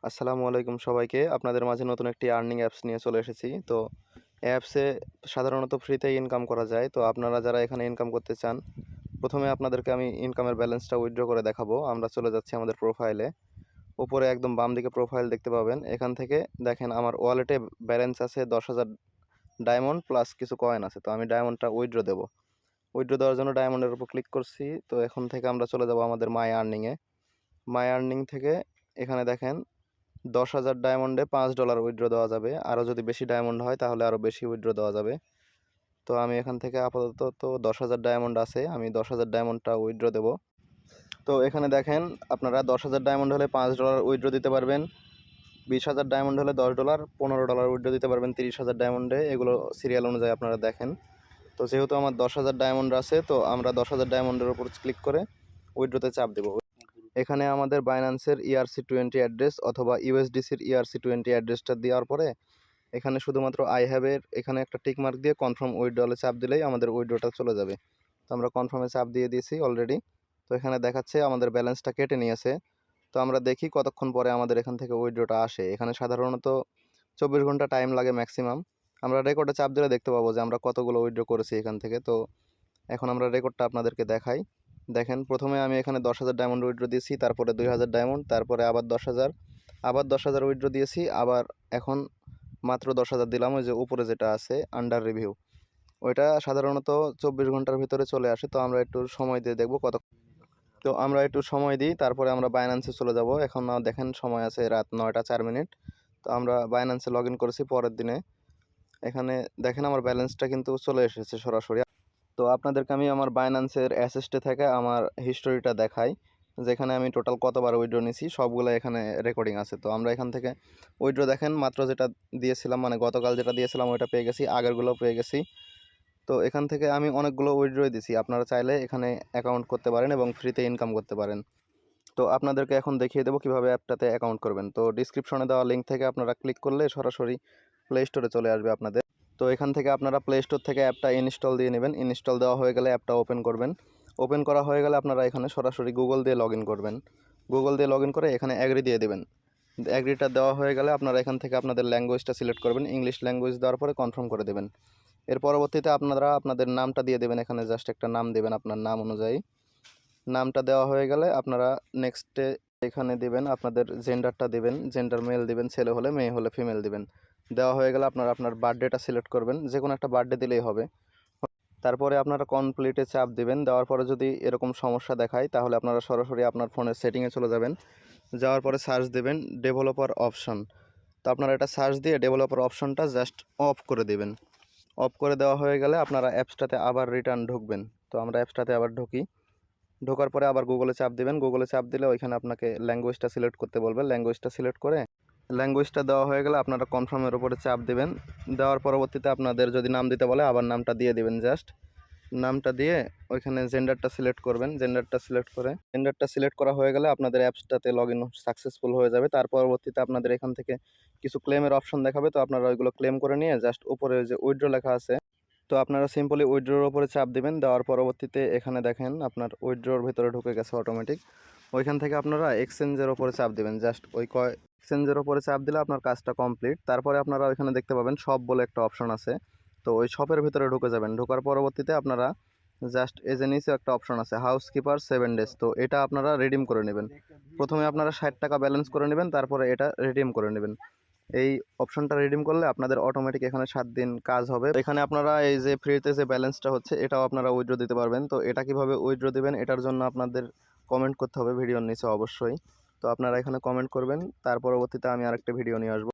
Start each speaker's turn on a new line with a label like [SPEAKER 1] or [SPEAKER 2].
[SPEAKER 1] আসসালামু আলাইকুম সবাইকে। আপনাদের মাঝে নতুন একটি আর্নিং অ্যাপস নিয়ে চলে এসেছি। তো অ্যাপসে সাধারণত ফ্রিতেই ইনকাম করা যায়। তো আপনারা যারা এখানে ইনকাম করতে চান, প্রথমে আপনাদেরকে আমি ইনকামের ব্যালেন্সটা উইথড্র করে দেখাবো। আমরা চলে যাচ্ছি আমাদের প্রোফাইলে। উপরে একদম বাম দিকে প্রোফাইল দেখতে পাবেন। এখান থেকে দেখেন আমার ওয়ালেটে ব্যালেন্স আছে 10,000 ডায়মন্ড প্লাস কিছু কয়েন আছে। তো আমি ডায়মন্ডটা উইথড্র দেবো। উইথড্র দেওয়ার জন্য ডায়মন্ডের উপর ক্লিক করছি। তো এখন থেকে আমরা চলে যাব আমাদের মাই আর্নিংয়ে। মাই আর্নিং থেকে এখানে দেখেন 10,000 ডায়মন্ডে $5 উইথড্র দেওয়া যাবে। আরও যদি বেশি ডায়মন্ড হয় তাহলে আরও বেশি উইথড্র দেওয়া যাবে। তো আমি এখান থেকে আপাতত 10,000 ডায়মন্ড আছে, আমি 10,000 ডায়মন্ডটা উইথড্র দেব। তো এখানে দেখেন আপনারা 10,000 ডায়মন্ড হলে $5 উইথড্র দিতে পারবেন, 20,000 ডায়মন্ড হলে $10, $15 উইথড্র দিতে পারবেন 30,000 ডায়মন্ডে। এগুলো সিরিয়াল অনুযায়ী আপনারা দেখেন। তো যেহেতু আমার 10,000 ডায়মন্ড আছে, তো আমরা 10,000 ডায়মন্ডের উপর ক্লিক করে উইথড্রতে চাপ দেব। এখানে আমাদের বাইন্যান্সের ERC20 অ্যাড্রেস অথবা ইউএসডিসির ERC20 অ্যাড্রেসটা দেওয়ার পরে এখানে শুধুমাত্র আই হ্যাভের এখানে একটা টিক মার্ক দিয়ে কনফার্ম উইথড্রলে চাপ দিলেই আমাদের উইথড্রটা চলে যাবে। তো আমরা কনফার্মে চাপ দিয়ে দিয়েছি অলরেডি। তো এখানে দেখাচ্ছে আমাদের ব্যালেন্সটা কেটে নিয়েছে। তো আমরা দেখি কতক্ষণ পরে আমাদের এখান থেকে উইথড্রটা আসে। এখানে সাধারণত 24 ঘন্টা টাইম লাগে ম্যাক্সিমাম। আমরা রেকর্ডে চাপ দিলে দেখতে পাবো যে আমরা কতগুলো উইথড্র করেছি এখান থেকে। তো এখন আমরা রেকর্ডটা আপনাদেরকে দেখাই। দেখেন প্রথমে আমি এখানে 10,000 ডায়মন্ড উইথড্র দিয়েছি, তারপরে 2,000 ডায়মন্ড, তারপরে আবার 10,000, আবার 10,000 উইথড্র দিয়েছি, আবার এখন মাত্র 10,000 দিলাম। ওই যে উপরে যেটা আছে আন্ডার রিভিউ, ওইটা সাধারণত 24 ঘন্টার ভিতরে চলে আসে। তো আমরা একটু সময় দিয়ে দেখবো কত। তো আমরা একটু সময় দিই, তারপরে আমরা বাইন্যান্সে চলে যাব। এখন দেখেন সময় আছে রাত 9টা 4 মিনিট। তো আমরা বাইন্যান্সে লগ ইন করেছি পরের দিনে। এখানে দেখেন আমার ব্যালেন্সটা কিন্তু চলে এসেছে সরাসরি। তো আপনাদেরকে আমি আমার বাইন্যান্সের অ্যাসেস্টে থেকে আমার হিস্টোরিটা দেখাই, যেখানে আমি টোটাল কতবার উইথড্র নিয়েছি সবগুলো এখানে রেকর্ডিং আছে। তো আমরা এখান থেকে উইথড্র দেখেন মাত্র যেটা দিয়েছিলাম, মানে গতকাল যেটা দিয়েছিলাম ওইটা পেয়ে গেছি, আগেরগুলো পেয়ে গেছি। তো এখান থেকে আমি অনেকগুলো উইথড্রই দিছি। আপনারা চাইলে এখানে অ্যাকাউন্ট করতে পারেন এবং ফ্রিতে ইনকাম করতে পারেন। তো আপনাদেরকে এখন দেখিয়ে দেবো কীভাবে অ্যাপটাতে অ্যাকাউন্ট করবেন। তো ডিসক্রিপশনে দেওয়া লিঙ্ক থেকে আপনারা ক্লিক করলে সরাসরি প্লে স্টোরে চলে আসবে আপনাদের। তো এখান থেকে আপনারা প্লে স্টোর থেকে অ্যাপটা ইনস্টল দিয়ে নেবেন। ইনস্টল দেওয়া হয়ে গেলে অ্যাপটা ওপেন করবেন। ওপেন করা হয়ে গেলে আপনারা এখানে সরাসরি গুগল দিয়ে লগ ইন করবেন। গুগল দিয়ে লগ ইন করে এখানে অ্যাগ্রি দিয়ে দেবেন। অ্যাগ্রিটা দেওয়া হয়ে গেলে আপনারা এখান থেকে আপনাদের ল্যাঙ্গুয়েজটা সিলেক্ট করবেন। ইংলিশ ল্যাঙ্গুয়েজ দেওয়ার পরে কনফার্ম করে দেবেন। এর পরবর্তীতে আপনারা আপনাদের নামটা দিয়ে দেবেন। এখানে জাস্ট একটা নাম দেবেন আপনার নাম অনুযায়ী। নামটা দেওয়া হয়ে গেলে আপনারা নেক্সটে এখানে দেবেন আপনাদের জেন্ডারটা দেবেন। জেন্ডার মেল দিবেন, ছেলে হলে, মেয়ে হলে ফিমেল দিবেন। দেওয়া হয়ে গেলে আপনারা আপনার বার্থডেটা সিলেক্ট করবেন, যে কোনো একটা বার্থডে দিলেই হবে। তারপরে আপনারা কমপ্লিটে চাপ দিবেন। দেওয়ার পরে যদি এরকম সমস্যা দেখায় তাহলে আপনারা সরাসরি আপনার ফোনের সেটিংয়ে চলে যাবেন। যাওয়ার পরে সার্চ দেবেন ডেভেলপার অপশন। তো আপনারা এটা সার্চ দিয়ে ডেভেলপার অপশনটা জাস্ট অফ করে দেবেন। অফ করে দেওয়া হয়ে গেলে আপনারা অ্যাপসটাতে আবার রিটার্ন ঢুকবেন। তো আমরা অ্যাপসটাতে আবার ঢুকি। ঢোকার পরে আবার গুগলে চাপ দিবেন। গুগলে চাপ দিলে ওইখানে আপনাকে ল্যাঙ্গুয়েজটা সিলেক্ট করতে বলবে। ল্যাঙ্গুয়েজটা সিলেক্ট করে ল্যাঙ্গুয়েজটা দেওয়া হয়ে গেলে আপনারা কনফার্মের উপরে চাপ দিবেন। দেওয়ার পরবর্তীতে আপনাদের যদি নাম দিতে বলে আবার নামটা দিয়ে দিবেন। জাস্ট নামটা দিয়ে ওইখানে জেন্ডারটা সিলেক্ট করবেন। জেন্ডারটা সিলেক্ট করা হয়ে গেলে আপনাদের অ্যাপসটাতে লগ ইন সাকসেসফুল হয়ে যাবে। তার পরবর্তীতে আপনাদের এখান থেকে কিছু ক্লেমের অপশন দেখাবে। তো আপনারা ওইগুলো ক্লেম করে নিয়ে জাস্ট উপরে যে উইথড্র লেখা আছে, তো আপনারা সিম্পলি উইথড্রোর উপরে চাপ দিবেন। দেওয়ার পরবর্তীতে এখানে দেখেন আপনার উইথড্রোর ভিতরে ঢুকে গেছে অটোমেটিক। ওইখান থেকে আপনারা এক্সচেঞ্জের ওপরে চাপ দিবেন। জাস্ট ওই এক্সচেঞ্জের ওপরে চাপ দিলে আপনার কাজটা কমপ্লিট। তারপরে আপনারা ওইখানে দেখতে পাবেন শপ বলে একটা অপশন আছে। তো ওই শপের ভিতরে ঢুকে যাবেন। ঢোকার পরবর্তীতে আপনারা জাস্ট এজে নিচে একটা অপশন আছে হাউসকিপার 7 ডেজ। তো এটা আপনারা রিডিম করে নেবেন। প্রথমে আপনারা 60 টাকা ব্যালেন্স করে নেবেন, তারপরে এটা রিডিম করে নেবেন। এই অপশনটা রিডিম করলে আপনাদের অটোমেটিক এখানে 7 দিন কাজ হবে। এখানে আপনারা এই যে ফ্রিতে যে ব্যালেন্সটা হচ্ছে এটাও আপনারা উইথড্র দিতে পারবেন। তো এটা কিভাবে উইথড্র দিবেন এটার জন্য আপনাদের কমেন্ট করতে হবে ভিডিওর নিচে অবশ্যই। তো আপনারা এখানে কমেন্ট করবেন, তার পরবর্তীতে আমি আরেকটা ভিডিও নিয়ে আসবো।